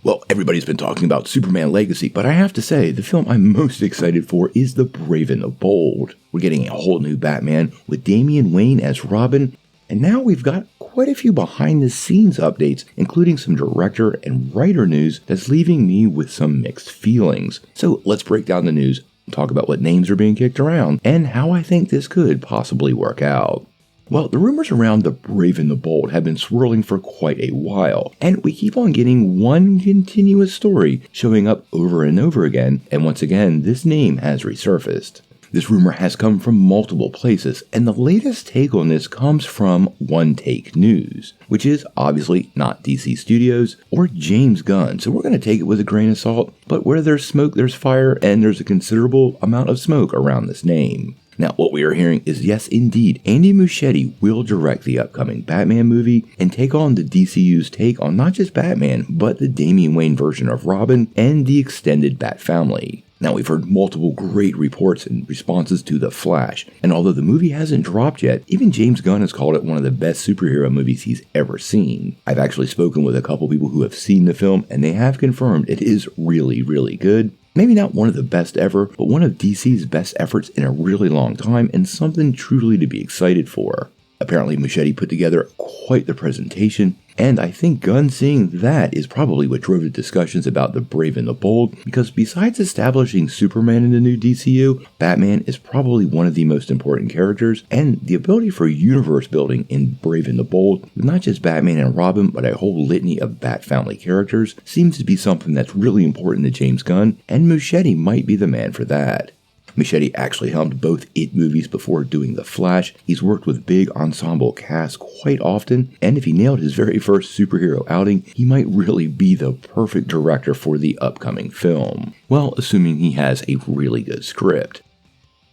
Well, everybody's been talking about Superman Legacy, but I have to say, the film I'm most excited for is The Brave and the Bold. We're getting a whole new Batman with Damian Wayne as Robin, and now we've got quite a few behind-the-scenes updates, including some director and writer news that's leaving me with some mixed feelings. So let's break down the news, talk about what names are being kicked around, and how I think this could possibly work out. Well, the rumors around The Brave and the Bold have been swirling for quite a while, and we keep on getting one continuous story showing up over and over again, and once again, this name has resurfaced. This rumor has come from multiple places, and the latest take on this comes from One Take News, which is obviously not DC Studios or James Gunn, so we're going to take it with a grain of salt, but where there's smoke, there's fire, and there's a considerable amount of smoke around this name. Now, what we are hearing is yes, indeed, Andy Muschietti will direct the upcoming Batman movie and take on the DCU's take on not just Batman, but the Damian Wayne version of Robin and the extended Bat family. Now, we've heard multiple great reports and responses to The Flash, and although the movie hasn't dropped yet, even James Gunn has called it one of the best superhero movies he's ever seen. I've actually spoken with a couple people who have seen the film, and they have confirmed it is really, really good. Maybe not one of the best ever, but one of DC's best efforts in a really long time and something truly to be excited for. Apparently Muschietti put together quite the presentation, and I think Gunn seeing that is probably what drove the discussions about The Brave and the Bold, because besides establishing Superman in the new DCU, Batman is probably one of the most important characters, and the ability for universe building in Brave and the Bold, with not just Batman and Robin, but a whole litany of Bat family characters, seems to be something that's really important to James Gunn, and Muschietti might be the man for that. Muschietti actually helmed both It movies before doing The Flash. He's worked with big ensemble casts quite often, and if he nailed his very first superhero outing, he might really be the perfect director for the upcoming film. Well, assuming he has a really good script.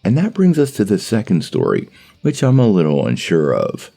And that brings us to the second story, which I'm a little unsure of.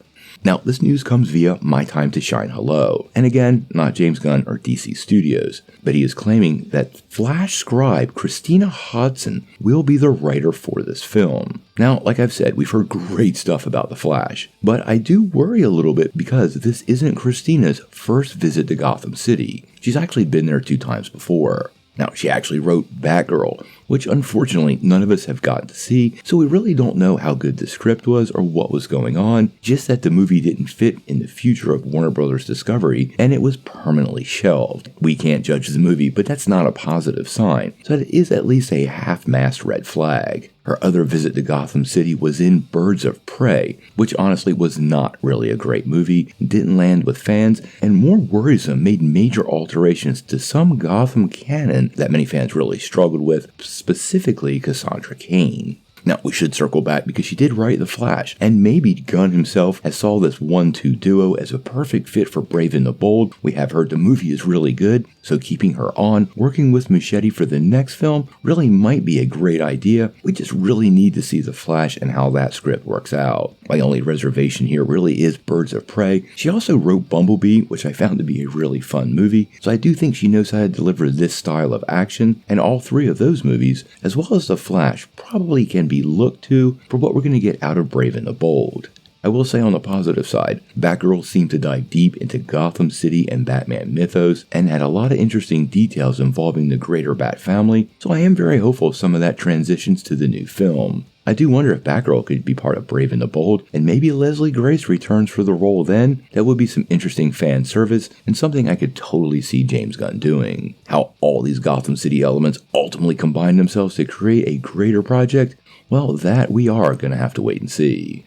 Now, this news comes via My Time to Shine Hello, and again, not James Gunn or DC Studios, but he is claiming that Flash scribe Christina Hodson will be the writer for this film. Now, like I've said, we've heard great stuff about The Flash, but I do worry a little bit because this isn't Christina's first visit to Gotham City. She's actually been there 2 times before. Now, she actually wrote Batgirl, which unfortunately none of us have gotten to see, so we really don't know how good the script was or what was going on, just that the movie didn't fit in the future of Warner Bros. Discovery, and it was permanently shelved. We can't judge the movie, but that's not a positive sign, so that is at least a half-mast red flag. Her other visit to Gotham City was in Birds of Prey, which honestly was not really a great movie, didn't land with fans, and more worrisome, made major alterations to some Gotham canon that many fans really struggled with, specifically Cassandra Cain. Now, we should circle back because she did write The Flash, and maybe Gunn himself has saw this 1-2 duo as a perfect fit for Brave and the Bold. We have heard the movie is really good, so keeping her on, working with Muschietti for the next film, really might be a great idea. We just really need to see The Flash and how that script works out. My only reservation here really is Birds of Prey. She also wrote Bumblebee, which I found to be a really fun movie, so I do think she knows how to deliver this style of action, and all 3 of those movies, as well as The Flash, probably can be looked to for what we're going to get out of Brave and the Bold. I will say on the positive side, Batgirl seemed to dive deep into Gotham City and Batman mythos and had a lot of interesting details involving the greater Bat family, so I am very hopeful some of that transitions to the new film. I do wonder if Batgirl could be part of Brave and the Bold, and maybe Leslie Grace returns for the role then. That would be some interesting fan service, and something I could totally see James Gunn doing. How all these Gotham City elements ultimately combine themselves to create a greater project, well, that we are going to have to wait and see.